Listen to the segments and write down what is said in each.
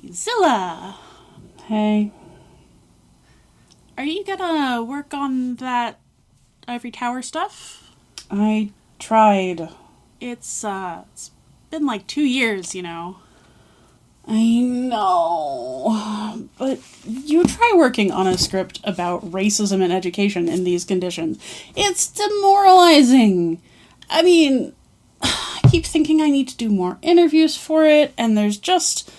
Zylla! Hey. Are you gonna work on that Ivory Tower stuff? I tried. It's been like 2 years, you know. I know. But you try working on a script about racism in education in these conditions. It's demoralizing. I mean, I keep thinking I need to do more interviews for it, and there's just...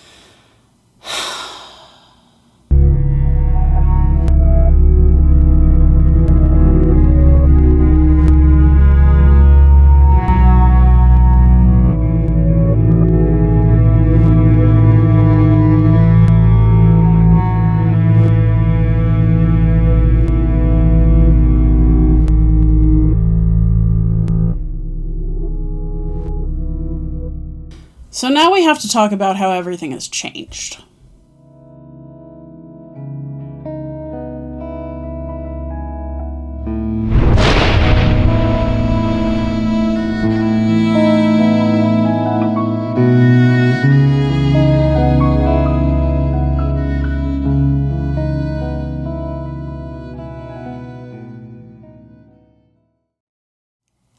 So now we have to talk about how everything has changed.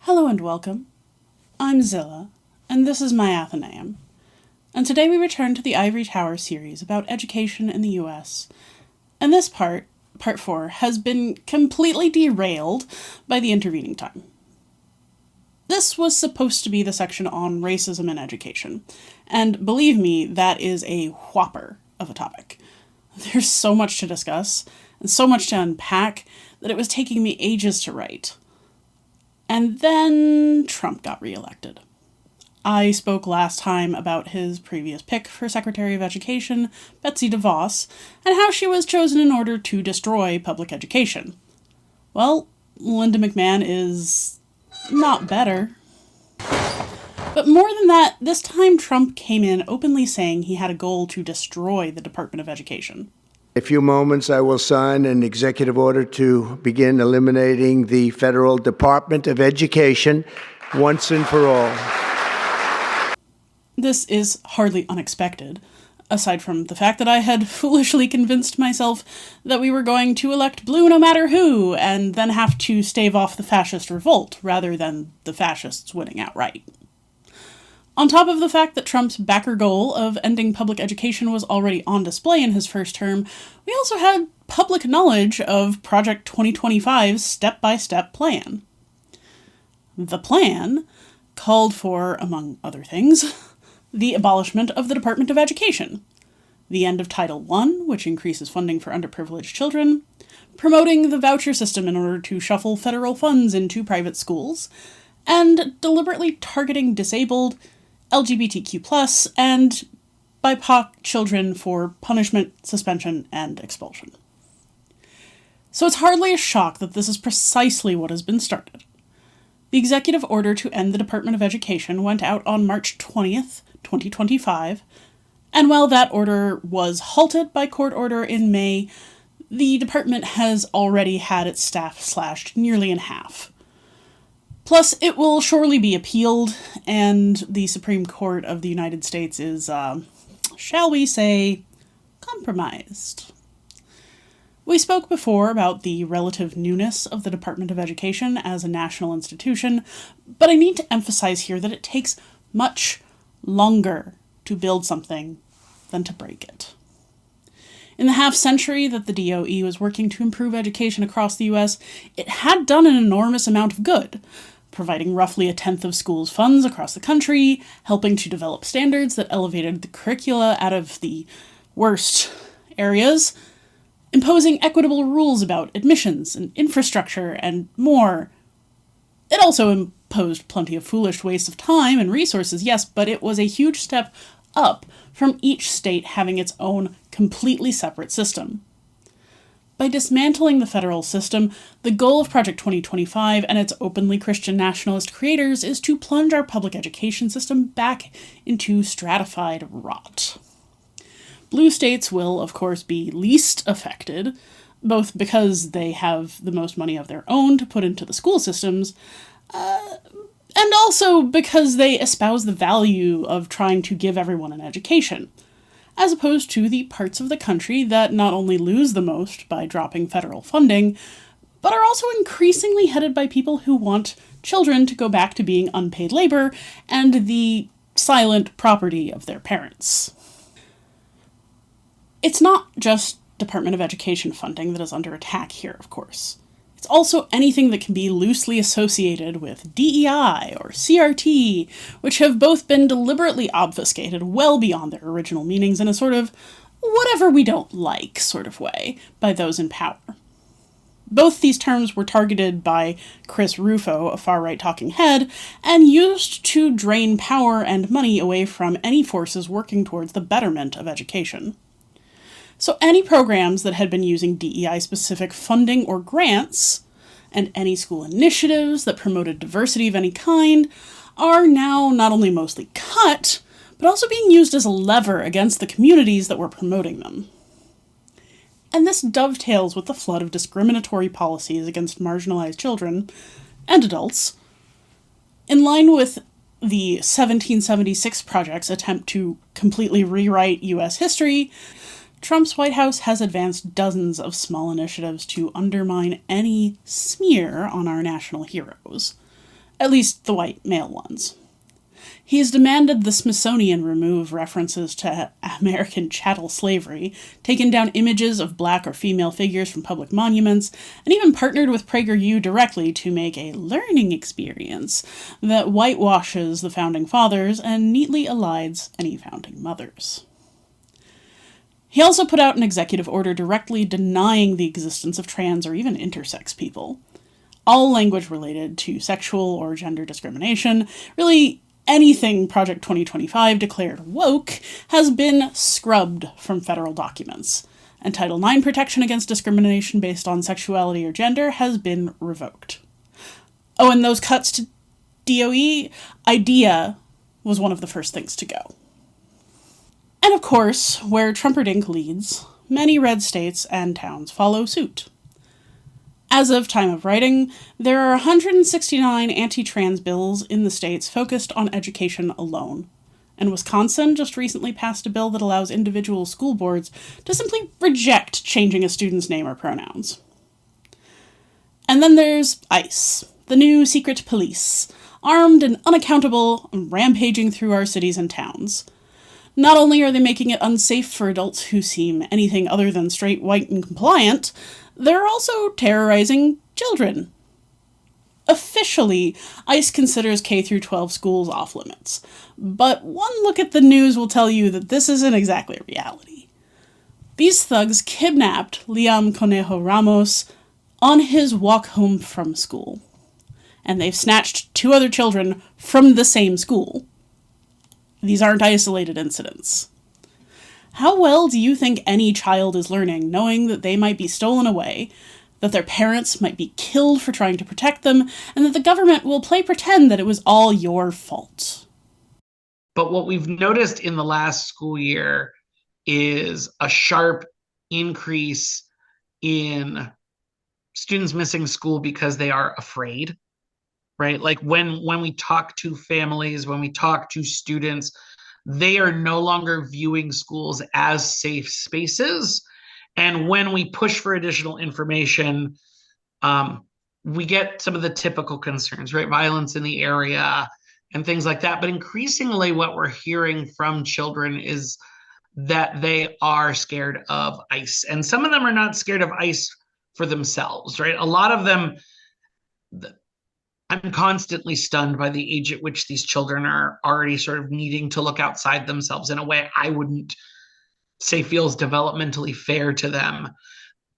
Hello and welcome. I'm Zylla, and this is my Athenaeum. And today we return to the Ivory Tower series about education in the US. And this part 4, has been completely derailed by the intervening time. This was supposed to be the section on racism in education. And believe me, that is a whopper of a topic. There's so much to discuss, and so much to unpack, that it was taking me ages to write. And then Trump got reelected. I spoke last time about his previous pick for Secretary of Education, Betsy DeVos, and how she was chosen in order to destroy public education. Well, Linda McMahon is not better. But more than that, this time Trump came in openly saying he had a goal to destroy the Department of Education. In a few moments, I will sign an executive order to begin eliminating the Federal Department of Education once and for all. This is hardly unexpected, aside from the fact that I had foolishly convinced myself that we were going to elect blue no matter who, and then have to stave off the fascist revolt, rather than the fascists winning outright. On top of the fact that Trump's backer goal of ending public education was already on display in his first term, we also had public knowledge of Project 2025's step-by-step plan. The plan called for, among other things, the abolishment of the Department of Education, the end of Title I, which increases funding for underprivileged children, promoting the voucher system in order to shuffle federal funds into private schools, and deliberately targeting disabled, LGBTQ+, and BIPOC children for punishment, suspension, and expulsion. So it's hardly a shock that this is precisely what has been started. The executive order to end the Department of Education went out on March 20th, 2025, and while that order was halted by court order in May, the department has already had its staff slashed nearly in half. Plus, it will surely be appealed, and the Supreme Court of the United States is, shall we say, compromised. We spoke before about the relative newness of the Department of Education as a national institution, but I need to emphasize here that it takes much longer to build something than to break it. In the half-century that the DOE was working to improve education across the US, it had done an enormous amount of good, providing roughly a tenth of schools' funds across the country, helping to develop standards that elevated the curricula out of the worst areas, imposing equitable rules about admissions and infrastructure and more. It also imposed plenty of foolish waste of time and resources, yes, but it was a huge step up from each state having its own completely separate system. By dismantling the federal system, the goal of Project 2025 and its openly Christian nationalist creators is to plunge our public education system back into stratified rot. Blue states will, of course, be least affected, both because they have the most money of their own to put into the school systems, and also because they espouse the value of trying to give everyone an education. as opposed to the parts of the country that not only lose the most by dropping federal funding, but are also increasingly headed by people who want children to go back to being unpaid labor and the silent property of their parents. It's not just Department of Education funding that is under attack here, of course. It's also anything that can be loosely associated with DEI or CRT, which have both been deliberately obfuscated well beyond their original meanings in a sort of whatever we don't like sort of way by those in power. Both these terms were targeted by Chris Rufo, a far-right talking head, and used to drain power and money away from any forces working towards the betterment of education. So any programs that had been using DEI-specific funding or grants, and any school initiatives that promoted diversity of any kind, are now not only mostly cut, but also being used as a lever against the communities that were promoting them. And this dovetails with the flood of discriminatory policies against marginalized children and adults, in line with the 1776 Project's attempt to completely rewrite U.S. history. Trump's White House has advanced dozens of small initiatives to undermine any smear on our national heroes, at least the white male ones. He has demanded the Smithsonian remove references to American chattel slavery, taken down images of black or female figures from public monuments, and even partnered with PragerU directly to make a learning experience that whitewashes the Founding Fathers and neatly elides any Founding Mothers. He also put out an executive order directly denying the existence of trans or even intersex people. All language related to sexual or gender discrimination, really anything Project 2025 declared woke, has been scrubbed from federal documents, and Title IX protection against discrimination based on sexuality or gender has been revoked. Oh, and those cuts to DOE, IDEA was one of the first things to go. And of course, where Trumperdink leads, many red states and towns follow suit. As of time of writing, there are 169 anti-trans bills in the states focused on education alone, and Wisconsin just recently passed a bill that allows individual school boards to simply reject changing a student's name or pronouns. And then there's ICE, the new secret police, armed and unaccountable and rampaging through our cities and towns. Not only are they making it unsafe for adults who seem anything other than straight, white, and compliant, they're also terrorizing children. Officially, ICE considers K-12 schools off-limits, but one look at the news will tell you that this isn't exactly reality. These thugs kidnapped Liam Conejo Ramos on his walk home from school, and they've snatched 2 other children from the same school. These aren't isolated incidents. How well do you think any child is learning knowing that they might be stolen away, that their parents might be killed for trying to protect them, and that the government will play pretend that it was all your fault? But what we've noticed in the last school year is a sharp increase in students missing school because they are afraid. Right? Like when we talk to families, when we talk to students, they are no longer viewing schools as safe spaces. And when we push for additional information, we get some of the typical concerns, right? Violence in the area and things like that. But increasingly what we're hearing from children is that they are scared of ICE. And some of them are not scared of ICE for themselves, right? A lot of them, I'm constantly stunned by the age at which these children are already sort of needing to look outside themselves in a way I wouldn't say feels developmentally fair to them.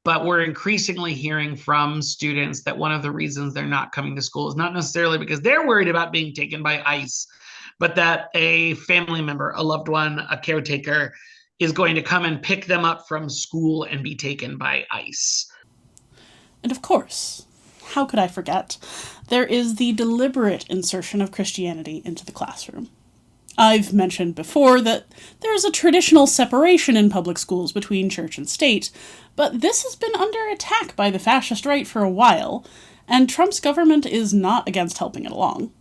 But we're increasingly hearing from students that one of the reasons they're not coming to school is not necessarily because they're worried about being taken by ICE, but that a family member, a loved one, a caretaker is going to come and pick them up from school and be taken by ICE. And of course, how could I forget? There is the deliberate insertion of Christianity into the classroom. I've mentioned before that there is a traditional separation in public schools between church and state, but this has been under attack by the fascist right for a while, and Trump's government is not against helping it along.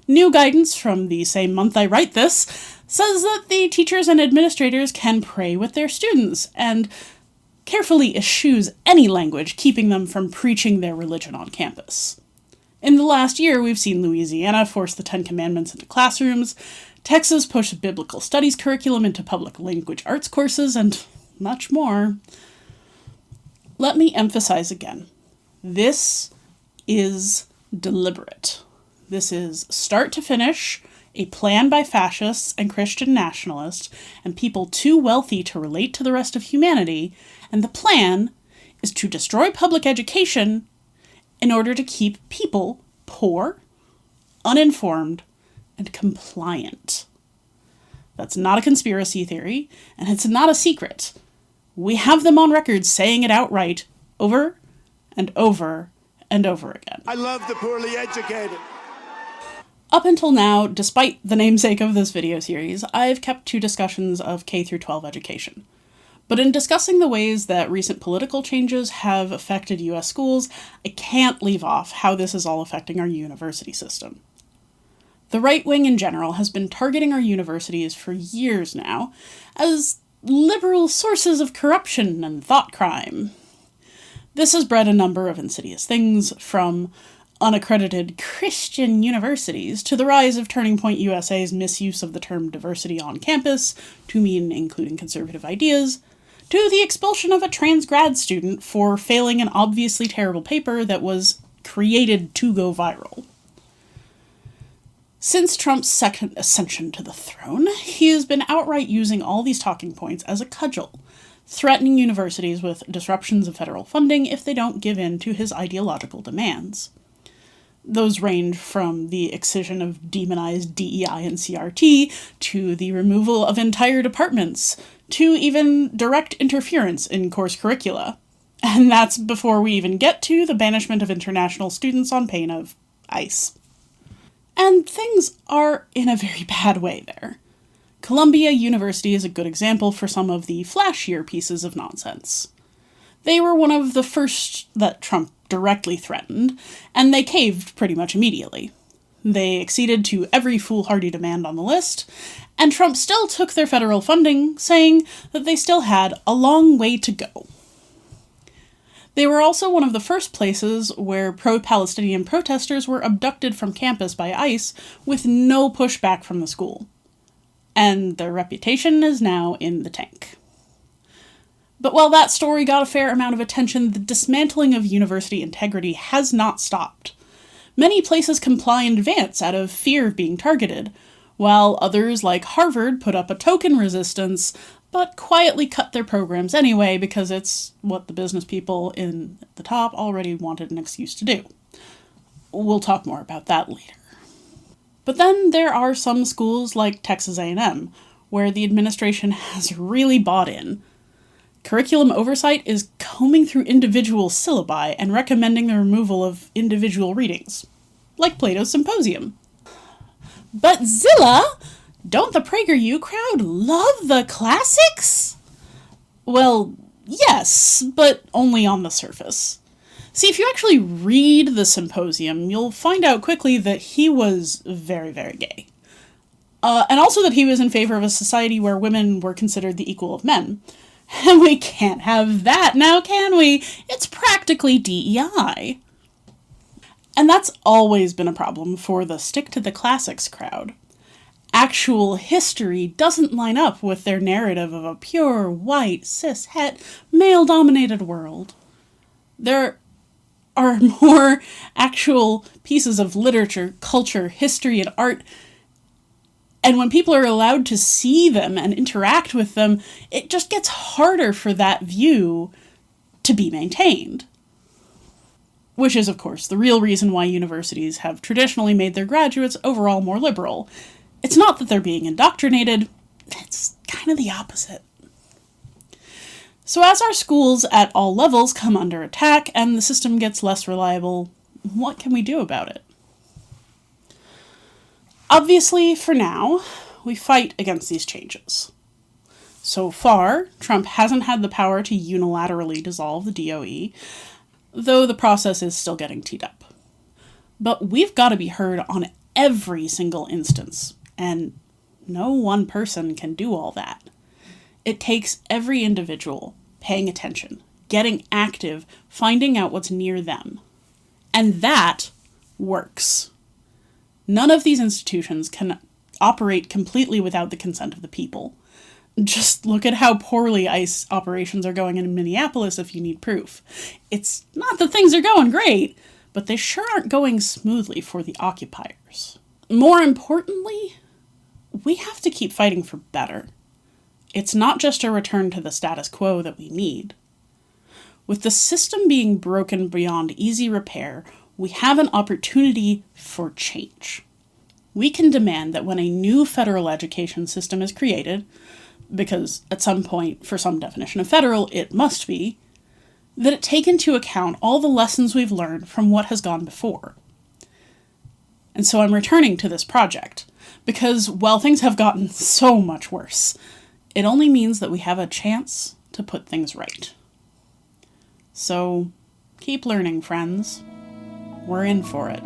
New guidance from the same month I write this says that the teachers and administrators can pray with their students and carefully eschews any language keeping them from preaching their religion on campus. In the last year, we've seen Louisiana force the Ten Commandments into classrooms, Texas push biblical studies curriculum into public language arts courses, and much more. Let me emphasize again, this is deliberate. This is start to finish a plan by fascists and Christian nationalists and people too wealthy to relate to the rest of humanity, and the plan is to destroy public education in order to keep people poor, uninformed, and compliant. That's not a conspiracy theory, and it's not a secret. We have them on record saying it outright over and over and over again. I love the poorly educated. Up until now, despite the namesake of this video series, I've kept to discussions of K-12 education. But in discussing the ways that recent political changes have affected US schools, I can't leave off how this is all affecting our university system. The right wing in general has been targeting our universities for years now as liberal sources of corruption and thought crime. This has bred a number of insidious things, from unaccredited Christian universities to the rise of Turning Point USA's misuse of the term diversity on campus to mean including conservative ideas, to the expulsion of a trans grad student for failing an obviously terrible paper that was created to go viral. Since Trump's second ascension to the throne, he has been outright using all these talking points as a cudgel, threatening universities with disruptions of federal funding if they don't give in to his ideological demands. Those range from the excision of demonized DEI and CRT, to the removal of entire departments, to even direct interference in course curricula. And that's before we even get to the banishment of international students on pain of ICE. And things are in a very bad way there. Columbia University is a good example for some of the flashier pieces of nonsense. They were one of the first that Trump directly threatened, and they caved pretty much immediately. They acceded to every foolhardy demand on the list, and Trump still took their federal funding, saying that they still had a long way to go. They were also one of the first places where pro-Palestinian protesters were abducted from campus by ICE with no pushback from the school. And their reputation is now in the tank. But while that story got a fair amount of attention, the dismantling of university integrity has not stopped. Many places comply in advance out of fear of being targeted, while others, like Harvard, put up a token resistance, but quietly cut their programs anyway because it's what the business people in the top already wanted an excuse to do. We'll talk more about that later. But then there are some schools like Texas A&M, where the administration has really bought in. Curriculum oversight is combing through individual syllabi and recommending the removal of individual readings, like Plato's Symposium. But Zylla, don't the PragerU crowd love the classics? Well, yes, but only on the surface. See, if you actually read the Symposium, you'll find out quickly that he was very, very gay. And also that he was in favor of a society where women were considered the equal of men. And we can't have that now, can we? It's practically DEI. And that's always been a problem for the stick-to-the-classics crowd. Actual history doesn't line up with their narrative of a pure, white, cis-het, male-dominated world. There are more actual pieces of literature, culture, history, and art. And when people are allowed to see them and interact with them, it just gets harder for that view to be maintained. Which is, of course, the real reason why universities have traditionally made their graduates overall more liberal. It's not that they're being indoctrinated, it's kind of the opposite. So as our schools at all levels come under attack and the system gets less reliable, what can we do about it? Obviously, for now, we fight against these changes. So far, Trump hasn't had the power to unilaterally dissolve the DOE, though the process is still getting teed up. But we've got to be heard on every single instance, and no one person can do all that. It takes every individual paying attention, getting active, finding out what's near them. And that works. None of these institutions can operate completely without the consent of the people. Just look at how poorly ICE operations are going in Minneapolis if you need proof. It's not that things are going great, but they sure aren't going smoothly for the occupiers. More importantly, we have to keep fighting for better. It's not just a return to the status quo that we need. With the system being broken beyond easy repair, we have an opportunity for change. We can demand that when a new federal education system is created, because at some point, for some definition of federal, it must be, that it take into account all the lessons we've learned from what has gone before. And so I'm returning to this project, because while things have gotten so much worse, it only means that we have a chance to put things right. So, keep learning, friends. We're in for it.